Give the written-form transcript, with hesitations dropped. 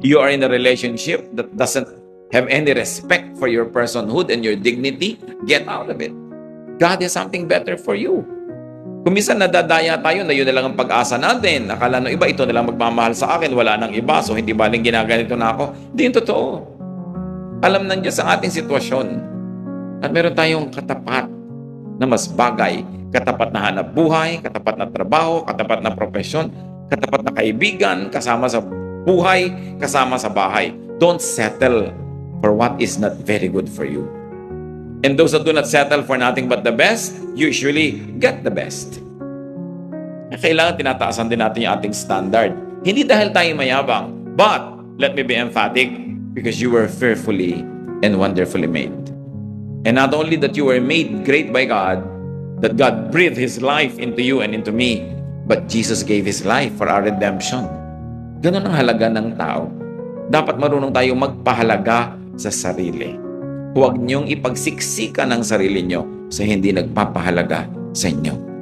you are in a relationship that doesn't have any respect for your personhood and your dignity, get out of it. God has something better for you. Kung minsan nadadaya tayo na yun na lang ang pag-asa natin. Akala ng iba, ito na lang magmamahal sa akin, wala nang iba, so hindi baling ginaganito na ako. Hindi yung totoo. Alam ng Diyos ang ating sitwasyon. At meron tayong katapat na mas bagay. Katapat na hanap buhay, katapat na trabaho, katapat na profesyon, katapat na kaibigan, kasama sa buhay, kasama sa bahay. Don't settle for what is not very good for you. And those that do not settle for nothing but the best, usually get the best. Kailangan tinataasan din natin yung ating standard. Hindi dahil tayo mayabang, but let me be emphatic, because you were fearfully and wonderfully made. And not only that you were made great by God, that God breathed His life into you and into me, but Jesus gave His life for our redemption. Ganun ang halaga ng tao. Dapat marunong tayong magpahalaga sa sarili. Huwag niyong ipagsiksikan ang sarili niyo sa hindi nagpapahalaga sa inyo.